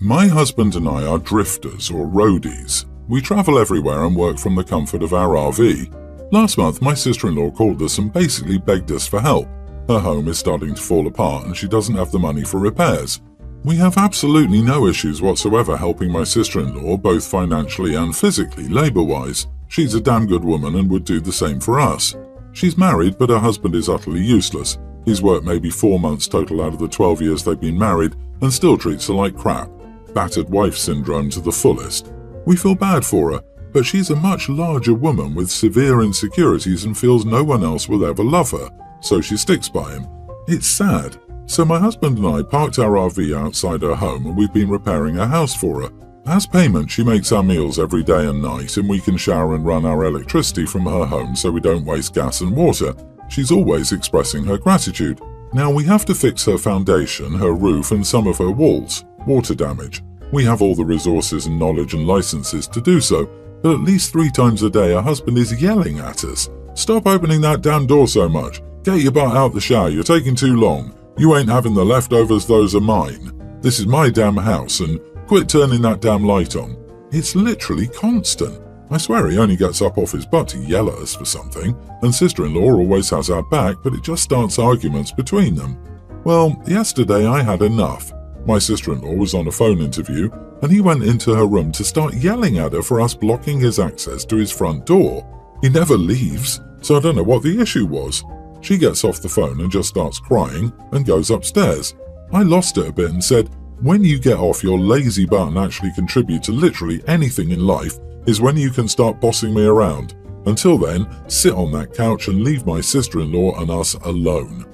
My husband and I are drifters or roadies. We travel everywhere and work from the comfort of our RV. Last month, my sister-in-law called us and basically begged us for help. Her home is starting to fall apart and she doesn't have the money for repairs. We have absolutely no issues whatsoever helping my sister-in-law, both financially and physically, labor-wise. She's a damn good woman and would do the same for us. She's married, but her husband is utterly useless. He's worked maybe 4 months total out of the 12 years they've been married and still treats her like crap. Battered wife syndrome to the fullest. We feel bad for her, but she's a much larger woman with severe insecurities and feels no one else will ever love her, so she sticks by him. It's sad. So my husband and I parked our RV outside her home and we've been repairing her house for her. As payment, she makes our meals every day and night, and we can shower and run our electricity from her home so we don't waste gas and water. She's always expressing her gratitude. Now we have to fix her foundation, her roof and some of her walls. Water damage. We have all the resources and knowledge and licenses to do so, but at least 3 times a day her husband is yelling at us. Stop opening that damn door so much. Get your butt out the shower, you're taking too long. You ain't having the leftovers, those are mine. This is my damn house, and quit turning that damn light on. It's literally constant. I swear he only gets up off his butt to yell at us for something, and sister-in-law always has our back, but it just starts arguments between them. Well, yesterday I had enough. My sister-in-law was on a phone interview, and he went into her room to start yelling at her for us blocking his access to his front door. He never leaves, so I don't know what the issue was. She gets off the phone and just starts crying and goes upstairs. I lost it a bit and said, when you get off your lazy butt and actually contribute to literally anything in life is when you can start bossing me around. Until then, sit on that couch and leave my sister-in-law and us alone.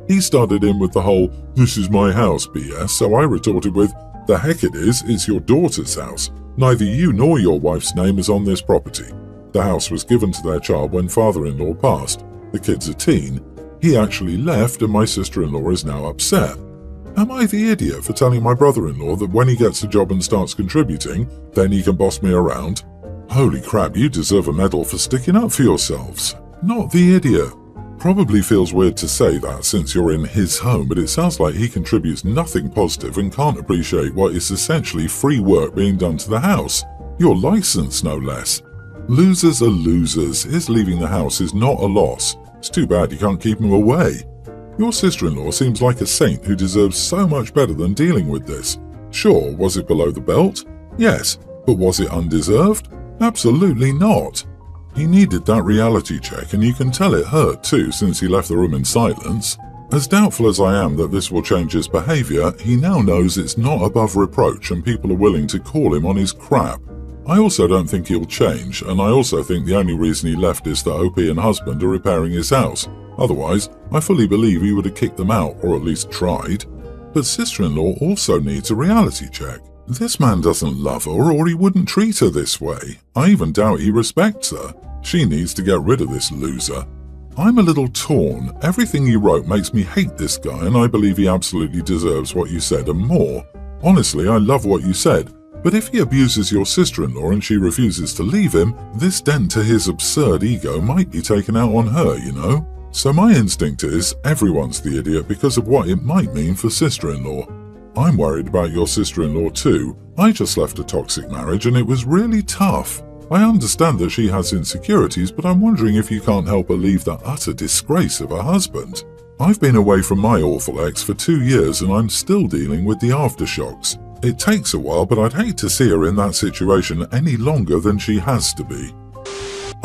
He started in with the whole, this is my house BS, so I retorted with, the heck it is, it's your daughter's house. Neither you nor your wife's name is on this property. The house was given to their child when father-in-law passed. The kid's a teen. He actually left and my sister-in-law is now upset. Am I the idiot for telling my brother-in-law that when he gets a job and starts contributing, then he can boss me around? Holy crap, you deserve a medal for sticking up for yourselves. Not the idiot. Probably feels weird to say that since you're in his home, but it sounds like he contributes nothing positive and can't appreciate what is essentially free work being done to the house. Your license, no less. Losers are losers. His leaving the house is not a loss. It's too bad you can't keep him away. Your sister-in-law seems like a saint who deserves so much better than dealing with this. Sure, was it below the belt? Yes, but was it undeserved? Absolutely not. He needed that reality check, and you can tell it hurt too since he left the room in silence. As doubtful as I am that this will change his behaviour, he now knows it's not above reproach and people are willing to call him on his crap. I also don't think he'll change, and I also think the only reason he left is that OP and husband are repairing his house. Otherwise, I fully believe he would have kicked them out, or at least tried. But sister-in-law also needs a reality check. This man doesn't love her, or he wouldn't treat her this way. I even doubt he respects her. She needs to get rid of this loser. I'm a little torn. Everything you wrote makes me hate this guy, and I believe he absolutely deserves what you said and more. Honestly, I love what you said. But if he abuses your sister-in-law and she refuses to leave him, this dent to his absurd ego might be taken out on her, you know? So my instinct is, everyone's the idiot because of what it might mean for sister-in-law. I'm worried about your sister-in-law too. I just left a toxic marriage and it was really tough. I understand that she has insecurities, but I'm wondering if you can't help her leave the utter disgrace of her husband. I've been away from my awful ex for 2 years and I'm still dealing with the aftershocks. It takes a while, but I'd hate to see her in that situation any longer than she has to be.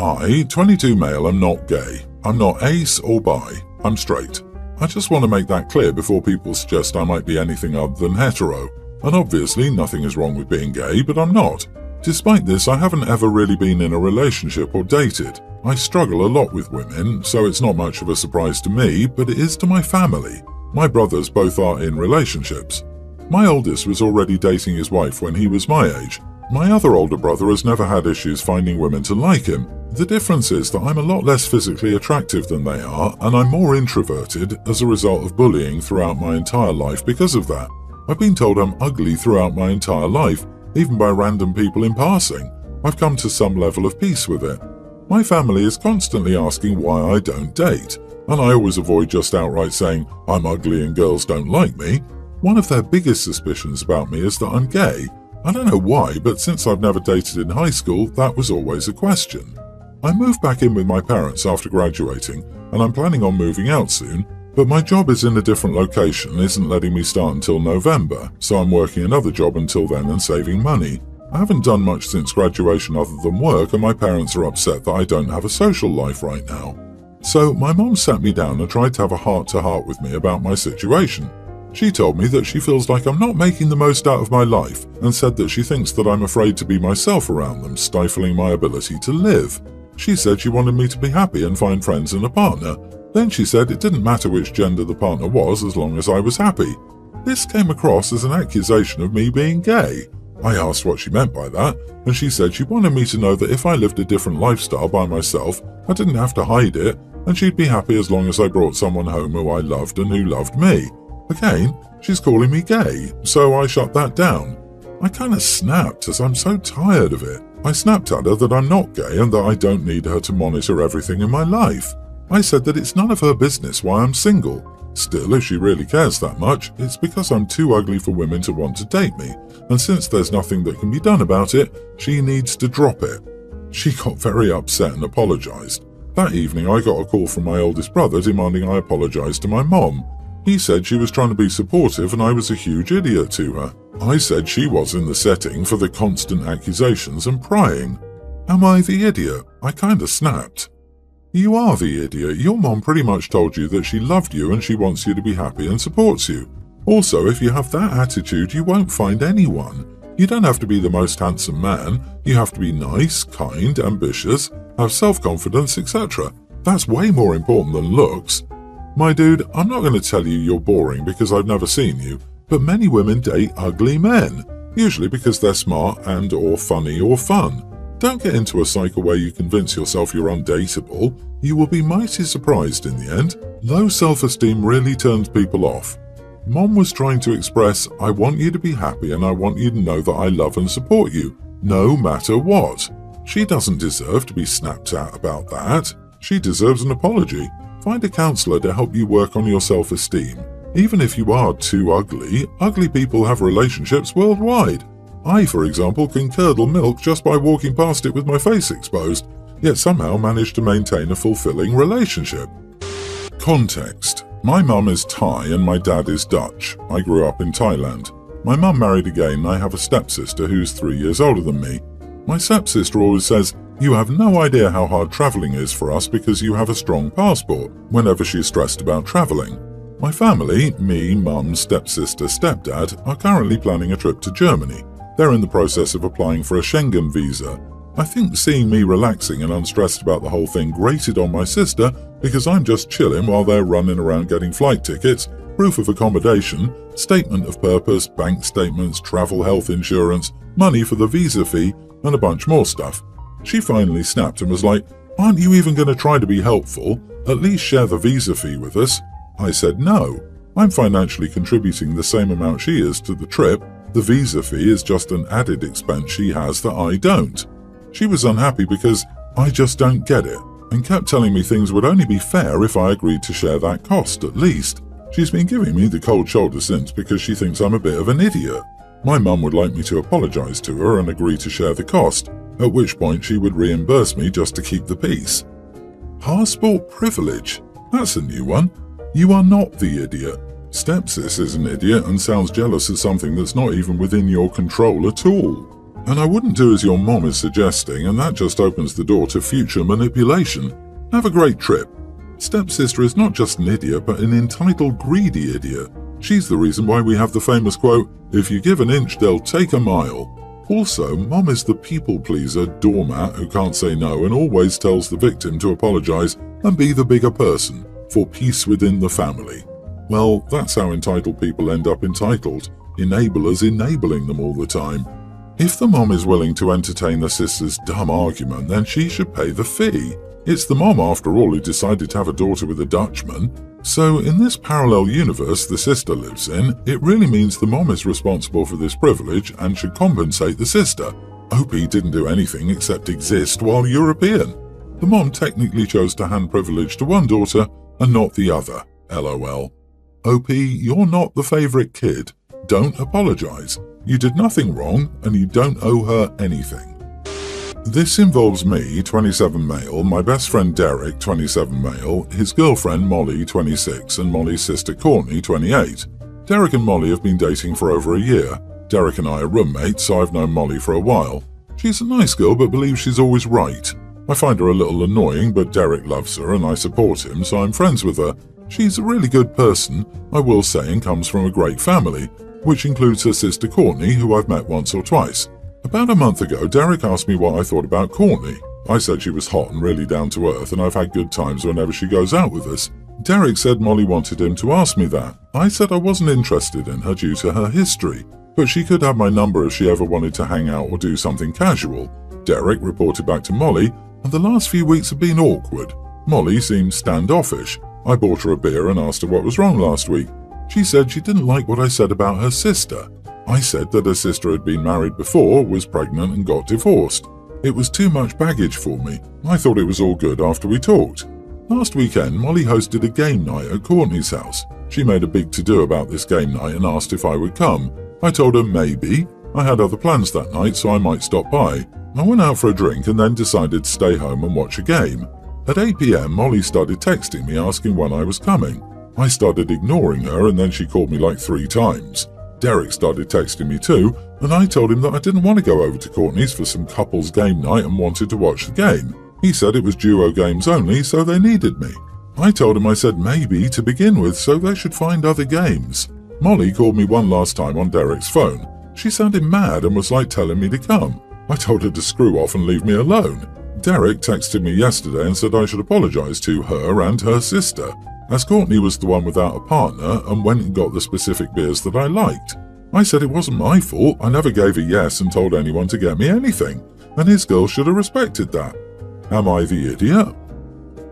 I, 22 male, am not gay. I'm not ace or bi. I'm straight. I just want to make that clear before people suggest I might be anything other than hetero. And obviously nothing is wrong with being gay, but I'm not. Despite this, I haven't ever really been in a relationship or dated. I struggle a lot with women, so it's not much of a surprise to me, but it is to my family. My brothers both are in relationships. My oldest was already dating his wife when he was my age. My other older brother has never had issues finding women to like him. The difference is that I'm a lot less physically attractive than they are, and I'm more introverted as a result of bullying throughout my entire life because of that. I've been told I'm ugly throughout my entire life, even by random people in passing. I've come to some level of peace with it. My family is constantly asking why I don't date, and I always avoid just outright saying I'm ugly and girls don't like me. One of their biggest suspicions about me is that I'm gay. I don't know why, but since I've never dated in high school, that was always a question. I moved back in with my parents after graduating, and I'm planning on moving out soon, but my job is in a different location and isn't letting me start until November, so I'm working another job until then and saving money. I haven't done much since graduation other than work, and my parents are upset that I don't have a social life right now. So my mom sat me down and tried to have a heart-to-heart with me about my situation. She told me that she feels like I'm not making the most out of my life and said that she thinks that I'm afraid to be myself around them, stifling my ability to live. She said she wanted me to be happy and find friends and a partner. Then she said it didn't matter which gender the partner was as long as I was happy. This came across as an accusation of me being gay. I asked what she meant by that, and she said she wanted me to know that if I lived a different lifestyle by myself, I didn't have to hide it, and she'd be happy as long as I brought someone home who I loved and who loved me. Again, she's calling me gay, so I shut that down. I kinda snapped as I'm so tired of it. I snapped at her that I'm not gay and that I don't need her to monitor everything in my life. I said that it's none of her business why I'm single. Still, if she really cares that much, it's because I'm too ugly for women to want to date me, and since there's nothing that can be done about it, she needs to drop it. She got very upset and apologized. That evening I got a call from my oldest brother demanding I apologize to my mom. He said she was trying to be supportive and I was a huge idiot to her. I said she was in the setting for the constant accusations and prying. Am I the idiot? I kinda snapped. You are the idiot. Your mom pretty much told you that she loved you and she wants you to be happy and supports you. Also, if you have that attitude, you won't find anyone. You don't have to be the most handsome man. You have to be nice, kind, ambitious, have self-confidence, etc. That's way more important than looks. My dude, I'm not going to tell you you're boring because I've never seen you, but many women date ugly men, usually because they're smart and or funny or fun. Don't get into a cycle where you convince yourself you're undateable. You will be mighty surprised in the end. Low self-esteem really turns people off. Mom was trying to express, I want you to be happy and I want you to know that I love and support you, no matter what. She doesn't deserve to be snapped at about that. She deserves an apology. Find a counselor to help you work on your self-esteem. Even if you are too ugly, ugly people have relationships worldwide. I, for example, can curdle milk just by walking past it with my face exposed, yet somehow manage to maintain a fulfilling relationship. Context. My mum is Thai and my dad is Dutch. I grew up in Thailand. My mum married again and I have a stepsister who's 3 years older than me. My stepsister always says, you have no idea how hard travelling is for us because you have a strong passport, whenever she's stressed about travelling. My family, me, mum, stepsister, stepdad, are currently planning a trip to Germany. They're in the process of applying for a Schengen visa. I think seeing me relaxing and unstressed about the whole thing grated on my sister because I'm just chilling while they're running around getting flight tickets, proof of accommodation, statement of purpose, bank statements, travel health insurance, money for the visa fee, and a bunch more stuff. She finally snapped and was like, aren't you even going to try to be helpful? At least share the visa fee with us. I said no. I'm financially contributing the same amount she is to the trip. The visa fee is just an added expense she has that I don't. She was unhappy because I just don't get it, and kept telling me things would only be fair if I agreed to share that cost at least. She's been giving me the cold shoulder since because she thinks I'm a bit of an idiot. My mum would like me to apologise to her and agree to share the cost, at which point she would reimburse me just to keep the peace. Passport privilege? That's a new one. You are not the idiot. Stepsis is an idiot and sounds jealous of something that's not even within your control at all. And I wouldn't do as your mom is suggesting, and that just opens the door to future manipulation. Have a great trip. Stepsister is not just an idiot, but an entitled, greedy idiot. She's the reason why we have the famous quote, if you give an inch, they'll take a mile. Also, mom is the people-pleaser doormat who can't say no and always tells the victim to apologize and be the bigger person, for peace within the family. Well, that's how entitled people end up entitled. Enablers enabling them all the time. If the mom is willing to entertain the sister's dumb argument, then she should pay the fee. It's the mom, after all, who decided to have a daughter with a Dutchman. So in this parallel universe the sister lives in, it really means the mom is responsible for this privilege and should compensate the sister. OP didn't do anything except exist while European. The mom technically chose to hand privilege to one daughter and not the other. LOL. OP, you're not the favourite kid. Don't apologise. You did nothing wrong and you don't owe her anything. This involves me, 27 male, my best friend Derek, 27 male, his girlfriend Molly, 26, and Molly's sister Courtney, 28. Derek and Molly have been dating for over a year. Derek and I are roommates, so I've known Molly for a while. She's a nice girl but believes she's always right. I find her a little annoying, but Derek loves her and I support him, so I'm friends with her. She's a really good person, I will say, and comes from a great family, which includes her sister Courtney, who I've met once or twice. About a month ago, Derek asked me what I thought about Courtney. I said she was hot and really down to earth, and I've had good times whenever she goes out with us. Derek said Molly wanted him to ask me that. I said I wasn't interested in her due to her history, but she could have my number if she ever wanted to hang out or do something casual. Derek reported back to Molly, and the last few weeks have been awkward. Molly seemed standoffish. I bought her a beer and asked her what was wrong last week. She said she didn't like what I said about her sister. I said that her sister had been married before, was pregnant and got divorced. It was too much baggage for me. I thought it was all good after we talked. Last weekend, Molly hosted a game night at Courtney's house. She made a big to-do about this game night and asked if I would come. I told her maybe. I had other plans that night, so I might stop by. I went out for a drink and then decided to stay home and watch a game. At 8 p.m, Molly started texting me asking when I was coming. I started ignoring her and then she called me like 3 times. Derek started texting me too, and I told him that I didn't want to go over to Courtney's for some couples game night and wanted to watch the game. He said it was duo games only, so they needed me. I told him I said maybe to begin with, so they should find other games. Molly called me one last time on Derek's phone. She sounded mad and was like telling me to come. I told her to screw off and leave me alone. Derek texted me yesterday and said I should apologise to her and her sister, as Courtney was the one without a partner and went and got the specific beers that I liked. I said it wasn't my fault, I never gave a yes and told anyone to get me anything, and his girl should have respected that. Am I the idiot?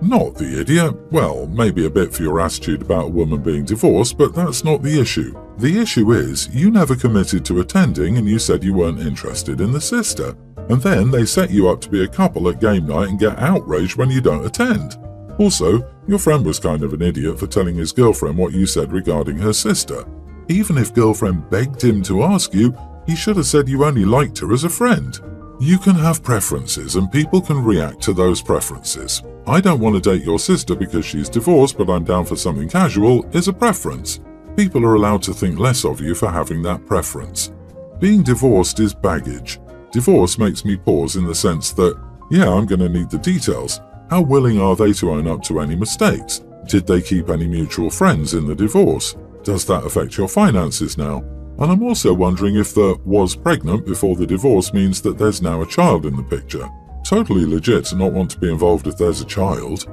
Not the idiot. Well, maybe a bit for your attitude about a woman being divorced, but that's not the issue. The issue is, you never committed to attending and you said you weren't interested in the sister, and then they set you up to be a couple at game night and get outraged when you don't attend. Also, your friend was kind of an idiot for telling his girlfriend what you said regarding her sister. Even if girlfriend begged him to ask you, he should have said you only liked her as a friend. You can have preferences and people can react to those preferences. I don't want to date your sister because she's divorced but I'm down for something casual is a preference. People are allowed to think less of you for having that preference. Being divorced is baggage. Divorce makes me pause in the sense that, yeah, I'm going to need the details. How willing are they to own up to any mistakes? Did they keep any mutual friends in the divorce? Does that affect your finances now? And I'm also wondering if the was pregnant before the divorce means that there's now a child in the picture. Totally legit to not want to be involved if there's a child.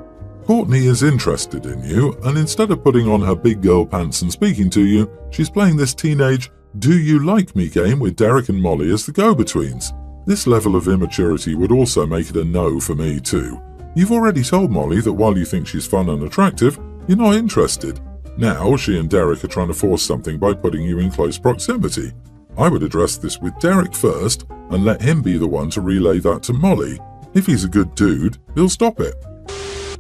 Courtney is interested in you, and instead of putting on her big girl pants and speaking to you, she's playing this teenage "do you like me" game with Derek and Molly as the go-betweens. This level of immaturity would also make it a no for me too. You've already told Molly that while you think she's fun and attractive, you're not interested. Now she and Derek are trying to force something by putting you in close proximity. I would address this with Derek first and let him be the one to relay that to Molly. If he's a good dude, he'll stop it.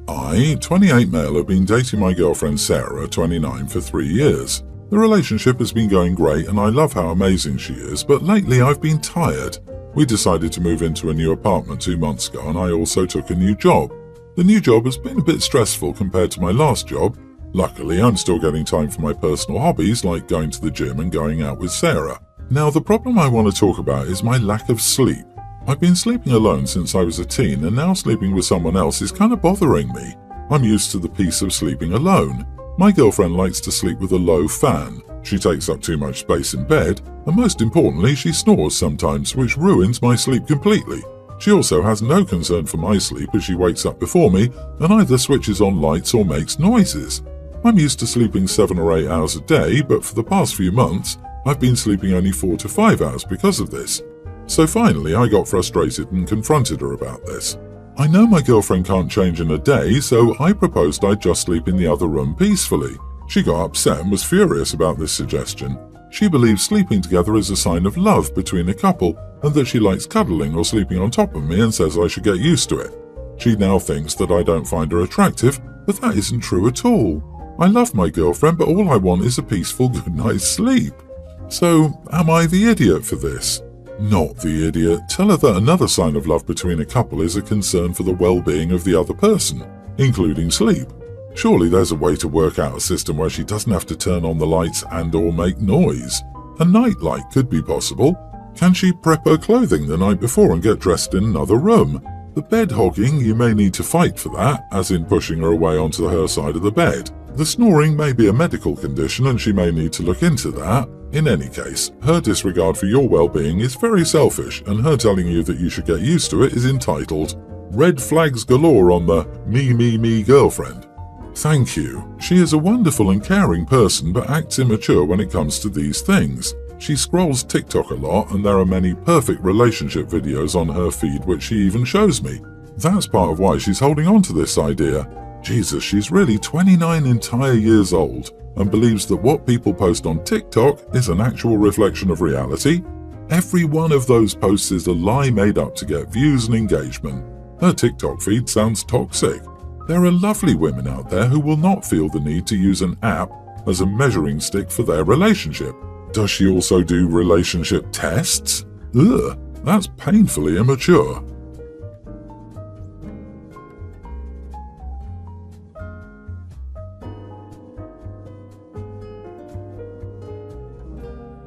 I, 28 male, have been dating my girlfriend Sarah, 29, for 3 years. The relationship has been going great and I love how amazing she is, but lately I've been tired. We decided to move into a new apartment 2 months ago and I also took a new job. The new job has been a bit stressful compared to my last job. Luckily, I'm still getting time for my personal hobbies like going to the gym and going out with Sarah. Now, the problem I want to talk about is my lack of sleep. I've been sleeping alone since I was a teen and now sleeping with someone else is kind of bothering me. I'm used to the peace of sleeping alone. My girlfriend likes to sleep with a low fan. She takes up too much space in bed, and most importantly, she snores sometimes, which ruins my sleep completely. She also has no concern for my sleep as she wakes up before me and either switches on lights or makes noises. I'm used to sleeping 7 or 8 hours a day, but for the past few months, I've been sleeping only 4 to 5 hours because of this. So finally, I got frustrated and confronted her about this. I know my girlfriend can't change in a day, so I proposed I'd just sleep in the other room peacefully. She got upset and was furious about this suggestion. She believes sleeping together is a sign of love between a couple and that she likes cuddling or sleeping on top of me and says I should get used to it. She now thinks that I don't find her attractive, but that isn't true at all. I love my girlfriend, but all I want is a peaceful good night's sleep. So, am I the idiot for this? Not the idiot. Tell her that another sign of love between a couple is a concern for the well-being of the other person, including sleep. Surely there's a way to work out a system where she doesn't have to turn on the lights and/or make noise. A nightlight could be possible. Can she prep her clothing the night before and get dressed in another room? The bed hogging, you may need to fight for that, as in pushing her away onto her side of the bed. The snoring may be a medical condition and she may need to look into that. In any case, her disregard for your well-being is very selfish, and her telling you that you should get used to it is entitled Red Flags Galore on the Me Girlfriend. Thank you. She is a wonderful and caring person but acts immature when it comes to these things. She scrolls TikTok a lot and there are many perfect relationship videos on her feed which she even shows me. That's part of why she's holding on to this idea. Jesus, she's really 29 entire years old and believes that what people post on TikTok is an actual reflection of reality. Every one of those posts is a lie made up to get views and engagement. Her TikTok feed sounds toxic. There are lovely women out there who will not feel the need to use an app as a measuring stick for their relationship. Does she also do relationship tests? Ugh, that's painfully immature.